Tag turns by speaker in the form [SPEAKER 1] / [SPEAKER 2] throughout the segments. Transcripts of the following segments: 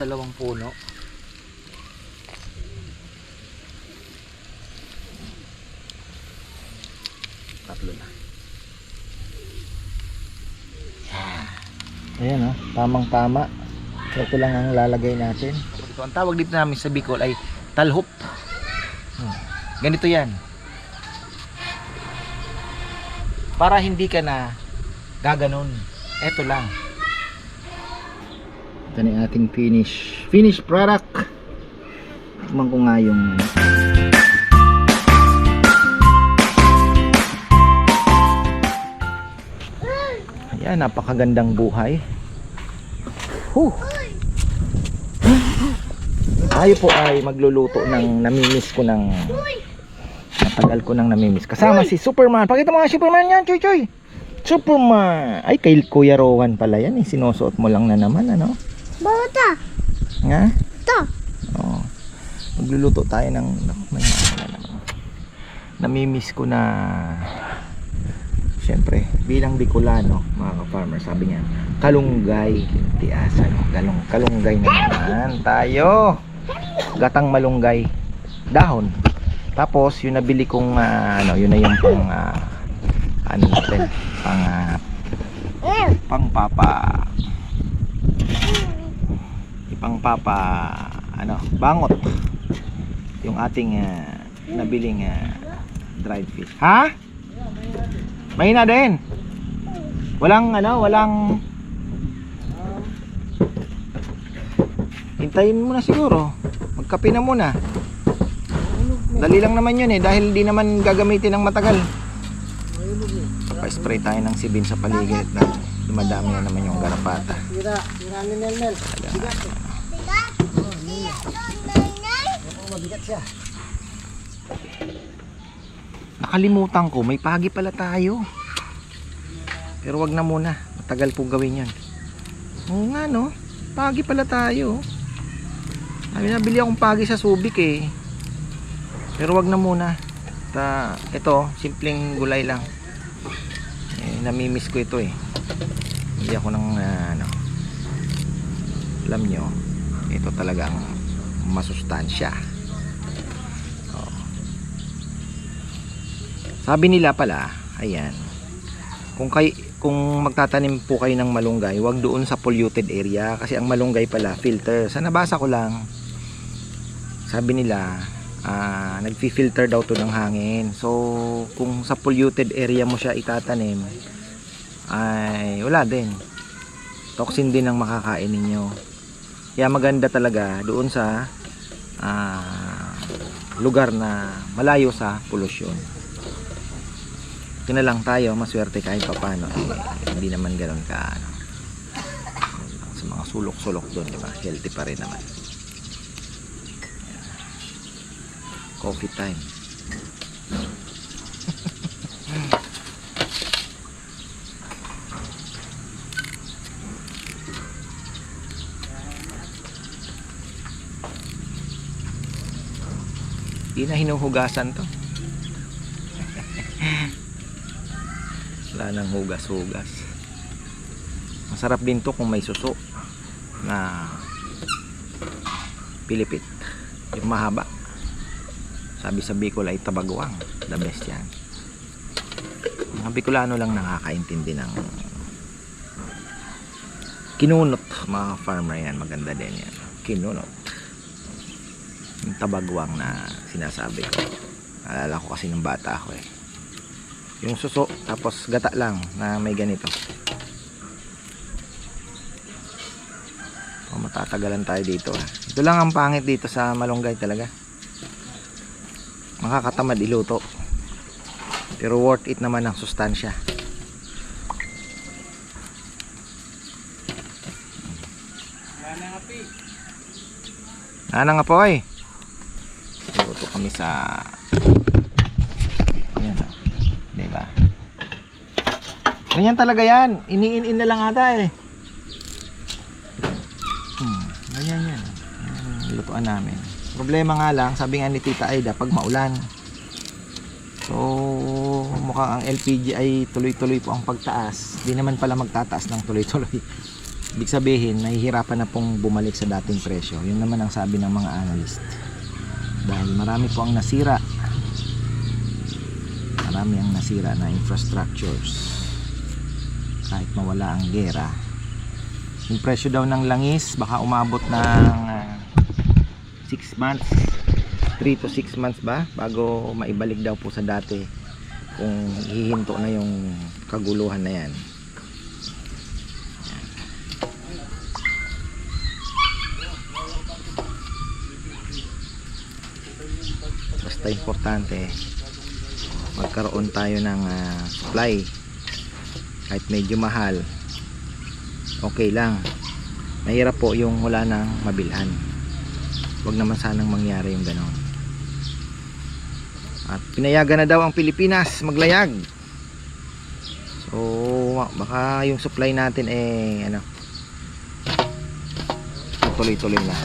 [SPEAKER 1] Dalawang puno. Tatlo na.
[SPEAKER 2] Ayan o, tamang tama. Ito lang ang lalagay natin.
[SPEAKER 1] Ito, ang tawag dito namin sa Bicol ay talhop. Ganito yan. Para hindi ka na gaganon. Ito lang.
[SPEAKER 2] Ito na yung ating finished product. Tignan ko nga yung ayan, napakagandang buhay. Tayo po ay magluluto ng namimiss ko ng matagal ko nang namimiss. Kasama si Superman. Pakita mo nga Superman yan, Choy Choy. Superman. Ay, kay Kuya Rowan pala yan eh. Sinusuot mo lang na naman, ano?
[SPEAKER 3] Bota.
[SPEAKER 2] Nga?
[SPEAKER 3] Ito.
[SPEAKER 2] Oo. Magluluto tayo ng may naman. Namimiss ko na siyempre bilang Bicolano, mga ka-farmer, sabi niya kalunggay, tiasa, no? Kalunggay na naman tayo. Gatang malunggay dahon. Tapos yung nabili kong yun na yung pang ano natin, pang papa bangot, yung ating nabiling dried fish. Ha? Mahina din. Walang hintayin mo na siguro. Magkape na muna. Dali lang naman yun eh, dahil di naman gagamitin ng matagal. Pa-spray tayo ng sibin sa paligid na dumadami na naman yung garapata. Nakalimutan ko, may pagi pala tayo. Pero wag na muna, matagal po gawin yan. Oo nga no, pagi pala tayo. Nabili akong pagi sa Subic eh. Pero wag na muna. Ito, simpleng gulay lang. Namimiss ko ito eh. Hindi ako ng alam nyo, ito talagang masustansya. Sabi nila pala, ayan, kung magtatanim po kayo ng malunggay, wag doon sa polluted area kasi ang malunggay pala filter. Sa nabasa ko lang, sabi nila nagfi-filter daw to ng hangin. So kung sa polluted area mo siya itatanim, ay wala din, toxin din ang makakain ninyo. Kaya maganda talaga doon sa lugar na malayo sa pollution. Ito na lang tayo, maswerte kahit papano hindi naman ganoon ka sa mga sulok-sulok doon, diba? Healthy pa rin naman. Coffee time. Hindi na hinuhugasan to. Wala nang hugas-hugas. Masarap din to kung may suso na pilipit, yung mahaba. Sabi sa Bicol ay tabagwang, the best yan. Mga Bicolano lang nakakaintindi ng kinunot, mga farmer yan, maganda din yan. Kinunot, yung tabagwang na sinasabi ko. Alala ko kasi ng bata ako eh, yung suso tapos gata lang na may ganito. Matatagalan tayo dito Ito lang ang pangit dito sa malunggay talaga, makakatamad iluto pero worth it naman ang sustansya. Nga po eh, iluto kami sa ayan, diba? Ganyan talaga yan, iniin-in na lang ata eh. Ganyan yan, lutuan namin. Problema nga lang, sabi nga ni Tita Aida, pag maulan, so mukhang ang LPG ay tuloy-tuloy po ang pagtaas. Di naman pala magtataas ng tuloy-tuloy. Ibig sabihin, nahihirapan na pong bumalik sa dating presyo. Yun naman ang sabi ng mga analyst. Dahil marami po ang nasira. Marami ang nasira na infrastructures. Kahit mawala ang gera. Yung presyo daw ng langis, baka umabot ng 6 months. 3 to 6 months ba? Bago maibalik daw po sa dati. Kung hihinto na yung kaguluhan na yan. Basta importante magkaroon tayo ng supply. Kahit medyo mahal, okay lang. Mahirap po yung wala nang mabilhan. Huwag naman sanang mangyari yung ganon. At pinayagan na daw ang Pilipinas maglayag. So baka yung supply natin tuloy-tuloy na.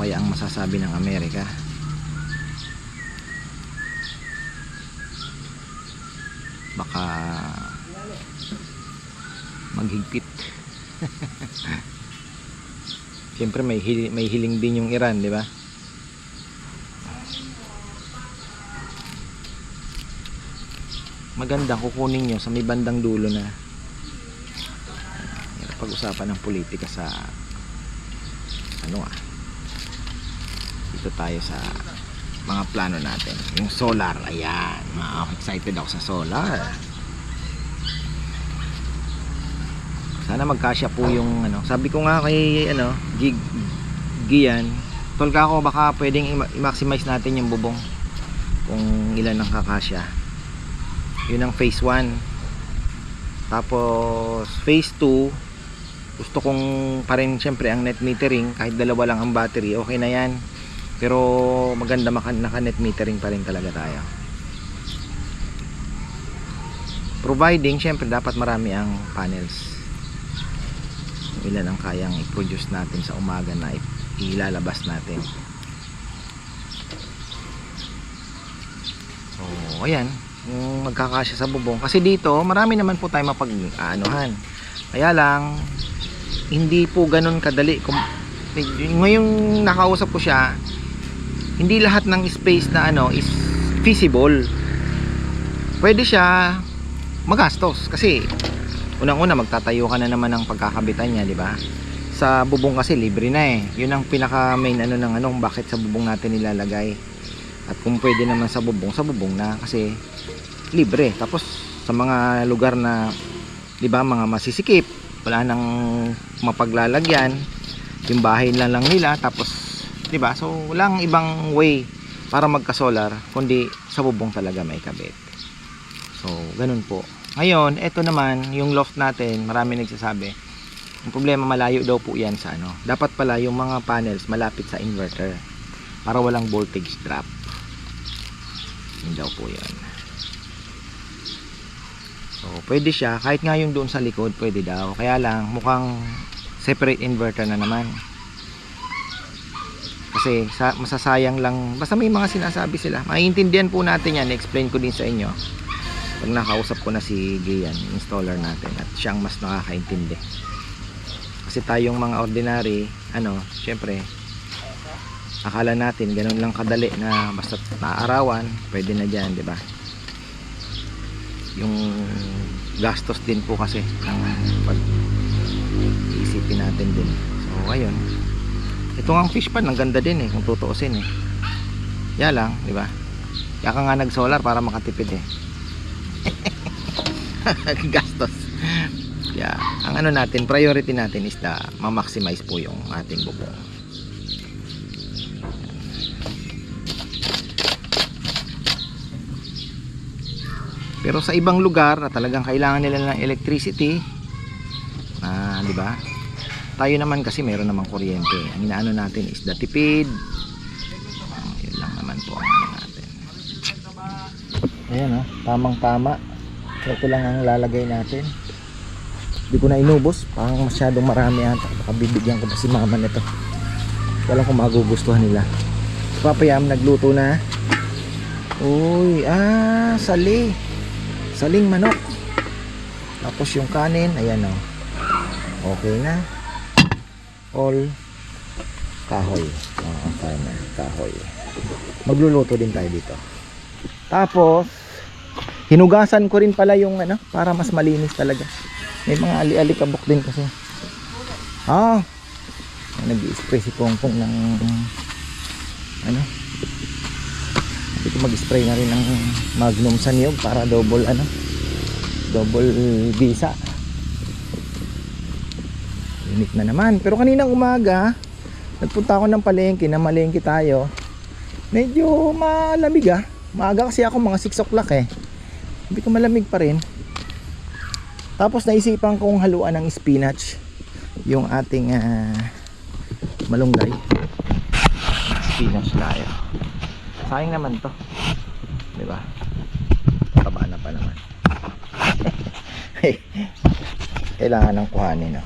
[SPEAKER 2] Kaya ang masasabi ng Amerika, baka maghigpit. Siyempre may hiling din yung Iran, di ba? Maganda kukunin nyo sa may bandang dulo na pag-usapan ng politika sa dito tayo sa mga plano natin. Yung solar, ayan, excited ako sa solar. Sana magkasya po yung sabi ko nga kay Gian, tolka ako, baka pwedeng i-maximize natin yung bubong kung ilan ang kakasya. Yun ang phase 1. Tapos phase 2, gusto kong pa rin syempre ang net metering. Kahit dalawa lang ang battery, okay na yan. Pero maganda naka net metering pa rin talaga tayo. Providing syempre dapat marami ang panels. Ilan ang kayang i-produce natin sa umaga na ilalabas natin. So ayan, yung magkakasya sa bubong. Kasi dito marami naman po tayo mapag-aanuhan. Kaya lang hindi po ganun kadali. Ngayong nakausap ko siya, hindi lahat ng space na is feasible. Pwede siya magastos kasi unang-una magtatayo ka na naman ng pagkakabitan niya, di ba? Sa bubong kasi libre na eh. Yun ang pinaka main bakit sa bubong natin nilalagay. At kung pwede naman sa bubong na kasi libre. Tapos sa mga lugar na, di ba, mga masisikip, wala nang mapaglalagyan, yung bahay lang nila, tapos di ba? So walang ibang way para magka-solar kundi sa bubong talaga may kabit. So ganun po. Ngayon, eto naman yung loft natin, marami nagsasabi. Yung problema, malayo daw po 'yan sa Dapat pala yung mga panels malapit sa inverter para walang voltage drop. Yun daw po 'yan. So pwede siya kahit nga yung doon sa likod, pwede daw. Kaya lang mukhang separate inverter na naman. Kasi masasayang lang, basta may mga sinasabi sila, maiintindihan po natin yan, explain ko din sa inyo pag nakausap ko na si Gian, installer natin, at siyang mas nakakaintindi. Kasi tayong mga ordinary syempre akala natin ganun lang kadali na basta naarawan pwede na dyan, di ba? Yung gastos din po kasi ang pag-iisipin natin din. So ayun, ito ang fish pan, ang ganda din kung tutuusin Kaya lang, di ba? Kaya ka nga nag-solar para makatipid gastos. Kaya ang natin, priority natin is ma-maximize po yung ating bubong. Pero sa ibang lugar na talagang kailangan nila ng electricity, di ba? Tayo naman kasi meron namang kuryente. Ang inaano natin is tipid. Yun lang naman po ang natin. Ayan tamang tama. Ito lang ang lalagay natin. Hindi ko na inubos, parang masyadong marami ata. Baka bibigyan ko pa si mama nito. Wala kung magugustuhan nila. Si Papayam nagluto na. Uy, sali. Saling manok. Tapos yung kanin, ayan o. Okay na. All kahoy. Farmer, kahoy. Magluluto din tayo dito. Tapos, hinugasan ko rin pala yung ano, para mas malinis talaga. May mga ali-alikabok din kasi. Nag-i-spray si Pongpong ng ano. Hindi ko mag-spray na rin ng Magnum sa niyog para double visa. Init na naman. Pero kaninang umaga, nagpunta ako ng palengke, namalengke tayo. Medyo malamig Maaga kasi ako, mga 6 o'clock Hindi ko malamig pa rin. Tapos naisipan kong haluan ng spinach yung ating malunggay. Spinach tayo. Sayang naman to. Diba? Taba na pa naman. Kailangan ng kuhanin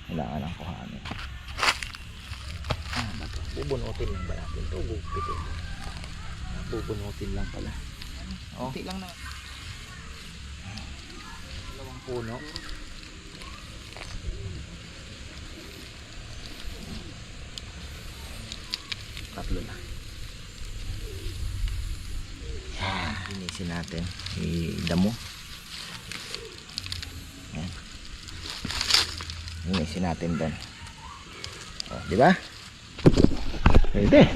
[SPEAKER 2] Kailangan ng kuhanin. Bubunutin lang ba natin ito? Gupitin. Bubunutin lang pala. Kunti lang na. Dalawang puno. Tatlo na. Linisin natin. I-damo. Yan. Linisin natin doon. Di ba? Pwede.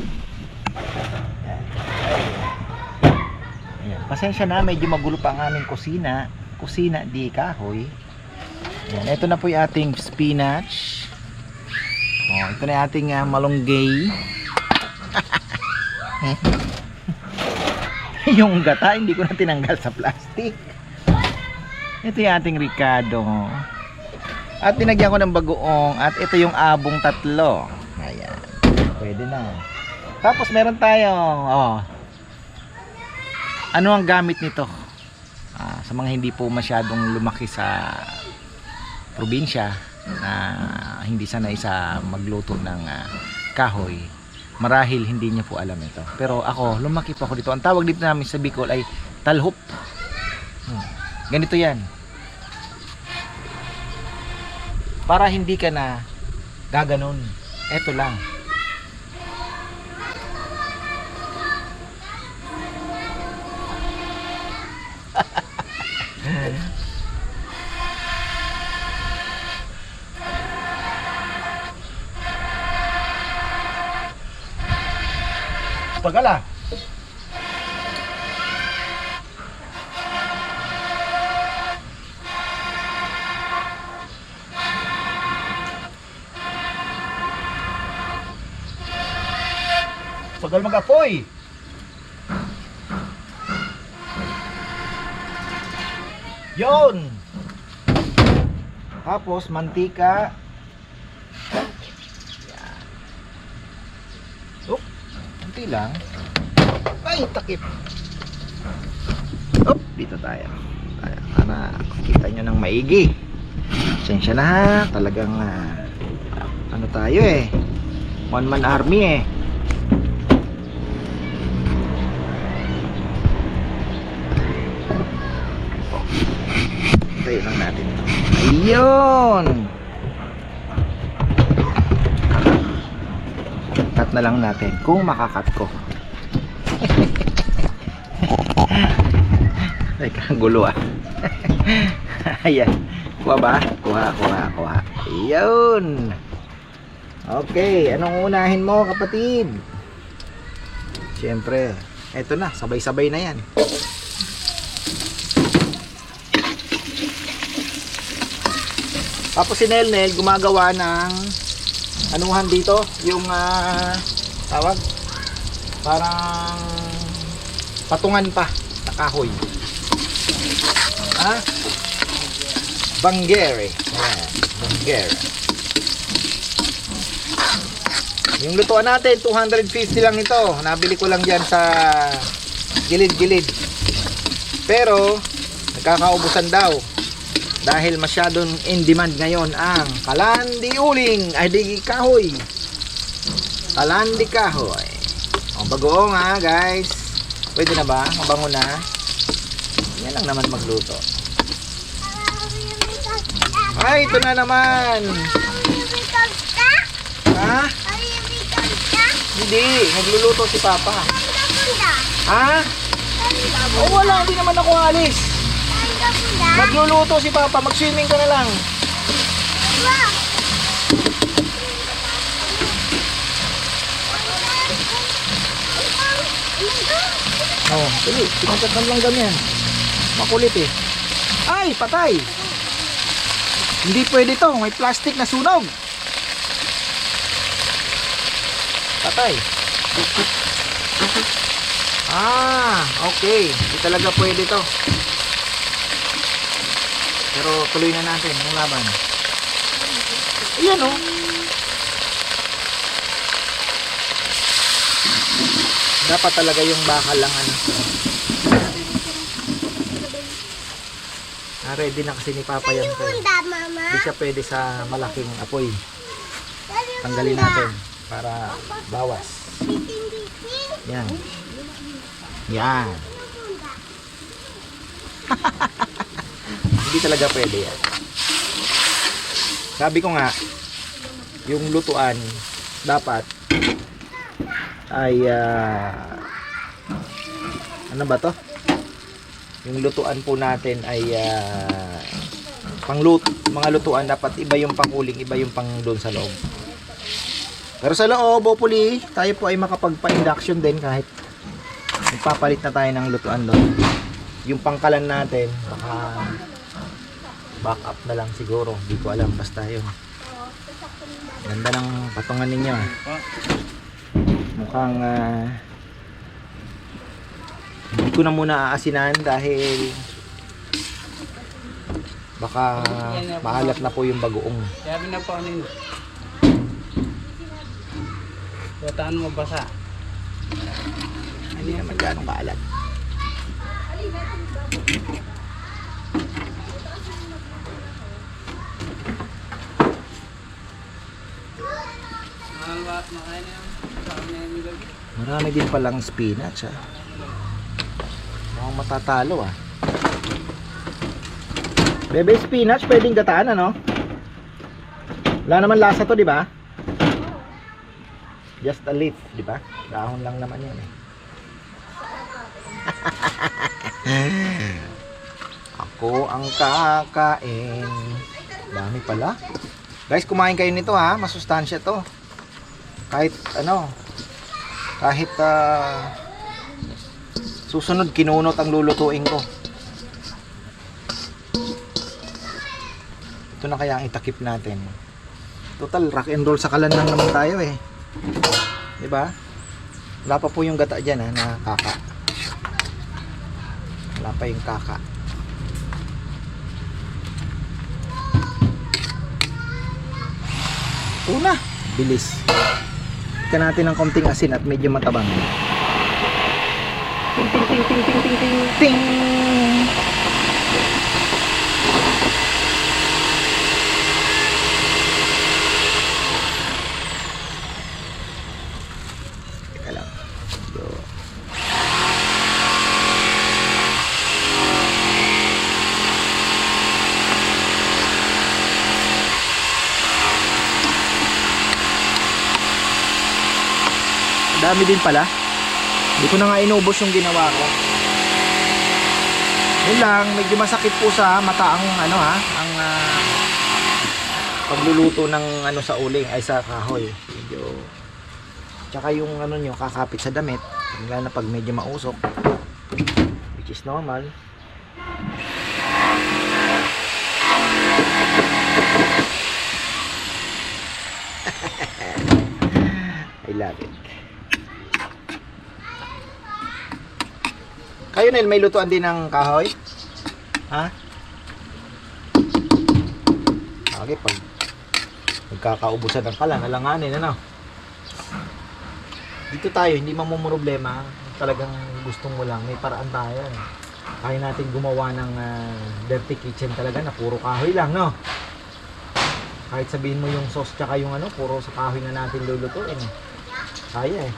[SPEAKER 2] Ayan. Pasensya na, medyo magulo pa ang aming kusina. Kusina di kahoy. Ayan. Ito na po yung ating spinach. Ito na yung ating malunggay. Yung gata, hindi ko na tinanggal sa plastic. Ito yung ating ricado. At tinagyan ko ng bagoong. At ito yung abong 3. Ayan. Pwede na. Tapos meron tayong ano ang gamit nito? Sa mga hindi po masyadong lumaki sa probinsya na hindi sanay sa magluto ng kahoy, marahil hindi niyo po alam ito. Pero ako, lumaki po ako dito. Ang tawag dito namin sa Bicol ay talhop. Ganito yan. Para hindi ka na gaganon. Ito lang. Tagal Tagal mag-apoy. Yon. Tapos mantika. Kunti lang. Ay, takip. Dito tayo. Para kita nyo ng maigi. Pasensya na ha. Talagang ano tayo one man army Tayo lang natin ito. Ayun. Cut na lang natin kung makakat ko. Teka, gulo Ayan. Kuha ba? Kuha. Ayun. Okay, anong unahin mo, kapatid? Siyempre, eto na, sabay-sabay na yan. Tapos si Nel gumagawa ng anuhan dito, yung tawag, parang patungan pa na kahoy. Banggere. Ayan, banggere. Yung lutuan natin, 250 lang ito. Nabili ko lang dyan sa gilid-gilid. Pero, nagkakaubusan daw. Dahil masyadong in demand ngayon ang kalandi uling. Ay, di kahoy. Kalandi kahoy. Bagoong guys. Pwede na ba? Mabango na. Yan lang naman magluto. Ay, ito na naman.
[SPEAKER 3] Bibigyan ka?
[SPEAKER 2] Ha?
[SPEAKER 3] Ay, bibigyan ka?
[SPEAKER 2] Hindi, nagluluto si Papa.
[SPEAKER 3] Saan ka punta?
[SPEAKER 2] Ha?
[SPEAKER 3] Saan ka
[SPEAKER 2] Oh, wala, hindi naman ako alis.
[SPEAKER 3] Saan ka punta?
[SPEAKER 2] Nagluluto si Papa, mag-swimming ka na lang.
[SPEAKER 3] Wow!
[SPEAKER 2] Oh, tuloy, pinagkakam lang ganyan. Makulit eh. Ay, patay. Hindi pwede to, may plastic na sunog. Patay. Ah, okay. Hindi talaga pwede to. Pero tuloy na natin yung laban. Ayan oh. Dapat talaga yung bakal lang ano. Ready na kasi ni Papa yan.
[SPEAKER 3] Saan punta, Mama?
[SPEAKER 2] Hindi siya pwede sa malaking apoy.
[SPEAKER 3] Saan
[SPEAKER 2] Tanggalin
[SPEAKER 3] punta?
[SPEAKER 2] natin para bawas.
[SPEAKER 3] Biting-biting.
[SPEAKER 2] Yan. Yan. Hindi talaga pwede yan. Sabi ko nga, yung lutuan dapat ay ano ba to? Yung lutuan po natin ay mga lutuan dapat iba yung panguling, iba yung pang doon sa loob. Pero sa loob, hopefully, tayo po ay makapagpa-induction din kahit magpapalit na tayo ng lutuan doon. Yung pangkalan natin, baka back up na lang siguro. Hindi ko alam, basta yun. Ganda ng patungan ninyo. Mukhang hindi ko na muna aasinan dahil baka maalat na po yung bagoong.
[SPEAKER 4] Sabi na po ano yun. Wataan mo basa.
[SPEAKER 2] Hindi naman ganong kaalat.
[SPEAKER 4] Makain na yung saan na yung gabi.
[SPEAKER 2] Marami din palang spinach ha. Mukhang matatalo ah. Bebe, spinach pwedeng gataan ano? Wala naman lasa to, di ba? Just a leaf, di ba? Dahon lang naman yan eh. Ako ang kakain. Dami pala. Guys, kumain kayo nito ha. Masustansya to. Kahit ano, kahit susunod kinunot ang lulutuin ko. Ito na kaya ang itakip natin. Total rock and roll sa kalan lang naman tayo eh. 'Di ba? Wala pa po yung gata diyan ha, na kaka. Wala pa yung kaka. Ito na, bilis. Ika natin ng konting asin at medyo matabang. Ting ting ting ting ting ting ting ting. Teka lang. Medyo dami din pala. Hindi ko na nga inubos yung ginawa ko. Yun lang, medyo masakit po sa mata ang ano ha, ang pagluluto ng ano sa uling ay sa kahoy. Medyo tsaka yung ano nyo kakapit sa damit, lalo na pag medyo mausok, which is normal. I love it. Kayo Nel, may lutuan din ng kahoy? Ha? Okay, pag magkakaubusan ng kalan, alanganin, ano? Dito tayo, hindi mamumroblema. Talagang gustong mo lang, may paraan tayo. Kaya natin gumawa ng dirty kitchen talaga na puro kahoy lang, no? Kahit sabihin mo yung sauce tsaka yung ano, puro sa kahoy na natin lulutuin. Kaya eh.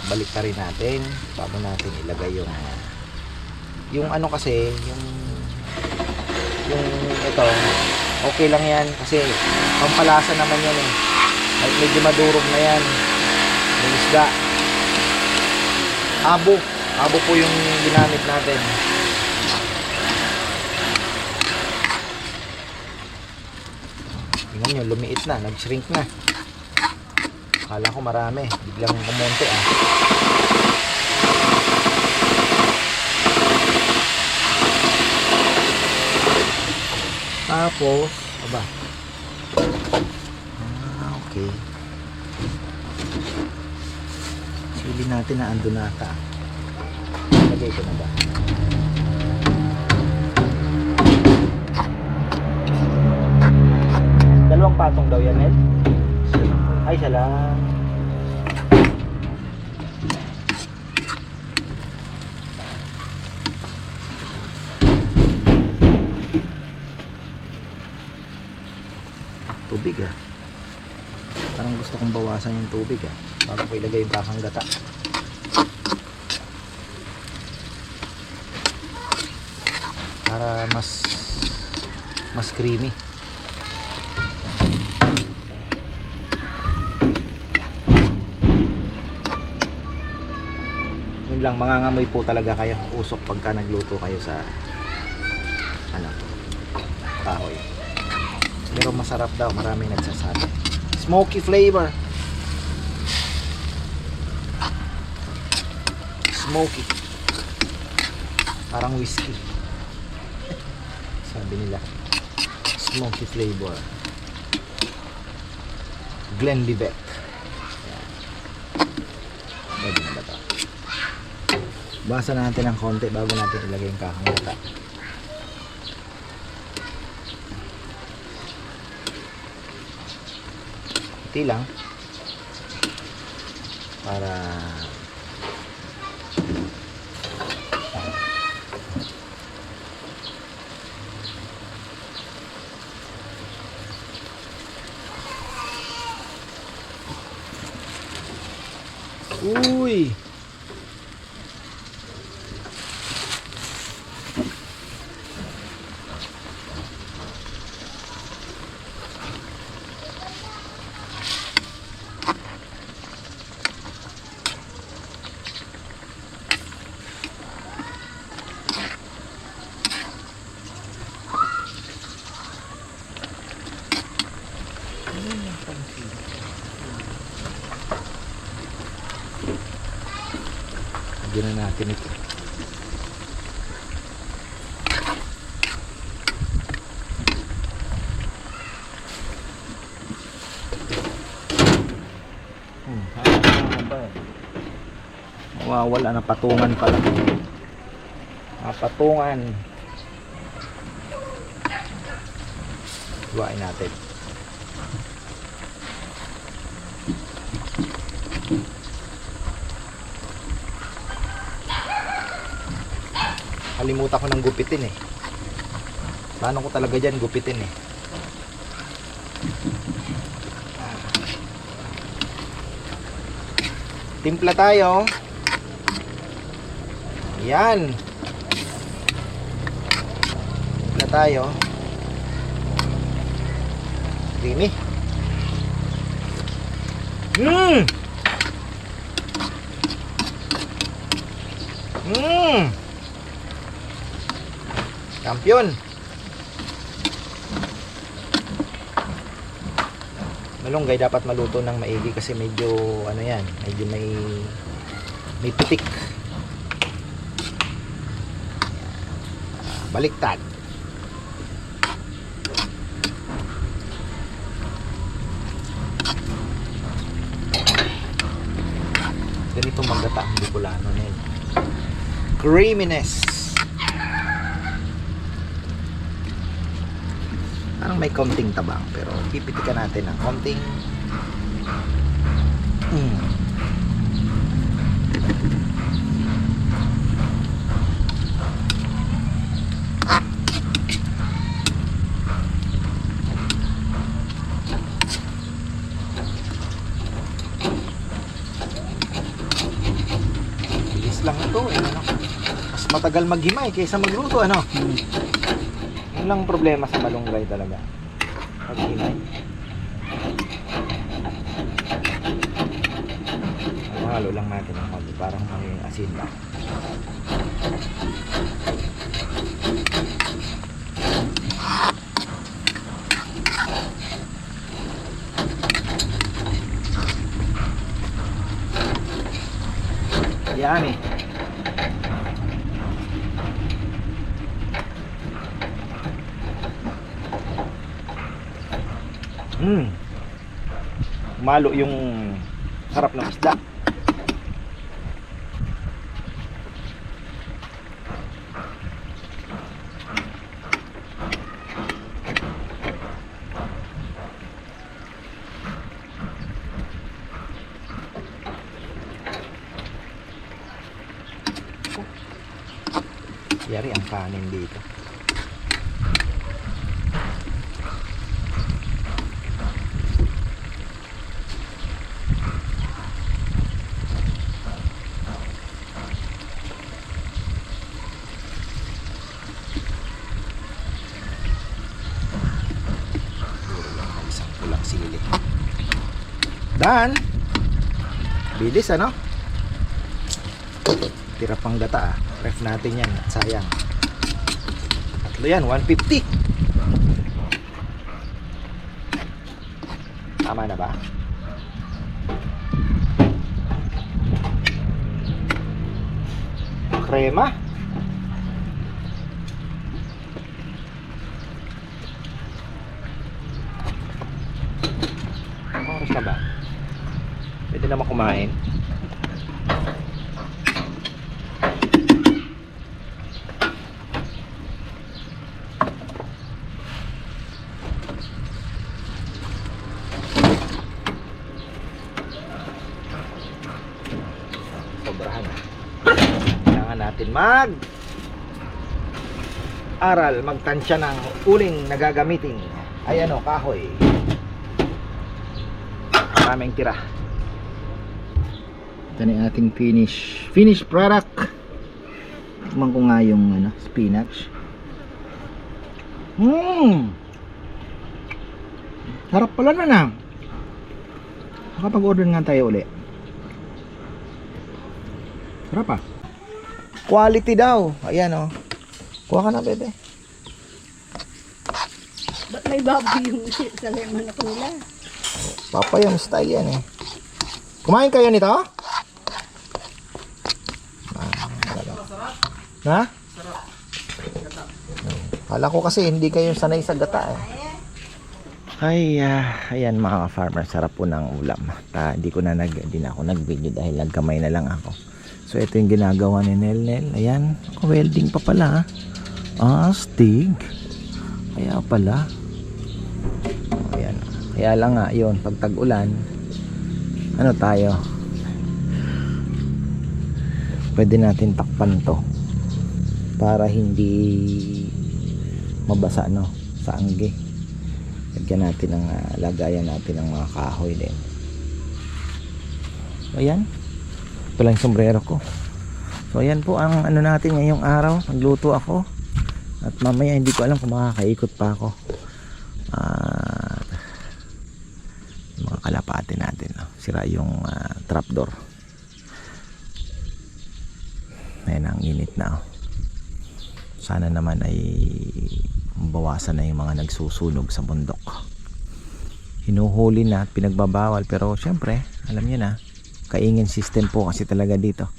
[SPEAKER 2] Balik ka rin natin bago natin ilagay Yung ano kasi, yung ito, okay lang yan kasi pampalasa naman yan eh. Medyo madurog na yan. Yung isda. Abo po yung ginamit natin. Tingnan nyo, lumiit na, nag-shrink na. Akala ko marami, biglang kumonte ah. Tapos, aba. Okay. Sili natin na ando nata. Lagay ko na ba? Dalawang patong daw yan, Ned? Ay, isa lang. Tubig ah. Parang gusto kong bawasan yung tubig ah. Bago ko ilagay yung bakang gata. Para mas creamy. Yun lang, mangangamoy po talaga kayo usok pagka nagluto kayo sa ano, kahoy. Pero masarap daw, marami nagsasabi. Smoky flavor. Smoky. Parang whiskey. Sabi nila. Smoky flavor. Glenlivet. Yan. Pwede na ba ito? Basa natin ng konti bago natin ilagay yung kakangata. Lang para uy lagyan na natin ito. Mawawala na, patungan pala. Patungan. Hiwain natin. Kalimutan ko ng gupitin eh. Paano ko talaga dyan gupitin eh. Timpla tayo. Yan. Timpla tayo. Creamy. Champion. Malunggay dapat maluto ng maigi kasi medyo ano yan, medyo may pitik. Baliktad. Ganito maggata ang Bicolano na yun. Creaminess. Parang may konting tabang pero pipitikan natin ng konting bilis lang ito eh, ano? Mas matagal maghimay kaysa magluto, ano? Yun lang problema sa malunggay talaga. Maghimay. Halo lang natin ang konti, parang may asin lang. Yummy. Malo yung sarap ng isda. Yari ang kanin dito. Isang pulang sili. Dan, bilis ano? Tira pang gata ah. Ref natin yan. Sayang. Tatlo yan. 150. Tama na ba? Krema. Oras na ba? Pwede naman kumain. Sobrahan. Kailangan natin aral, magtansya ng uling na gagamitin. Ay ano, kahoy. Maraming tira. Ito na yung ating finished product. Tikman ko nga yung ano, spinach. Sarap pala na. Makapag-order nga tayo uli. Sarap ah. Quality daw. Ayan oh. Kuha ka na, bebe.
[SPEAKER 3] Ba't may baboy yung sa lemon na kula?
[SPEAKER 2] Papayam style yan eh. Kumain kayo nito? Ha? Kala ko kasi hindi kayo sanay sa gata eh. Ay, ayan mga farmer, sarap po ng ulam. Hindi na ako nag-video dahil nagkamay na lang ako. So ito yung ginagawa ni Nel. Ayan, welding pa pala. Astig. Kaya pala. Ayan. Kaya lang nga, yun, pag tag-ulan, ano tayo? Pwede natin takpan to para hindi mabasa no sa angge. Lagyan natin ng lagayan natin ng mga kahoy din. Ayan. Ito lang yung sombrero ko. So ayan po ang ano natin ngayong araw. Nagluto ako. At mamaya hindi ko alam kung makakaikot pa ako. Mga kalapate natin. No? Sira yung trapdoor. Ayan ang init na. Sana naman ay bawasan na yung mga nagsusunog sa bundok. Hinuhuli na at pinagbabawal, pero syempre alam niyo na, kaingin system po kasi talaga dito.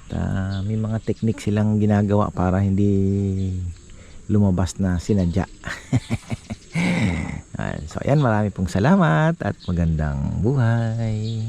[SPEAKER 2] At, may mga technique silang ginagawa para hindi lumabas na sinadya. So ayan, marami pong salamat at magandang buhay.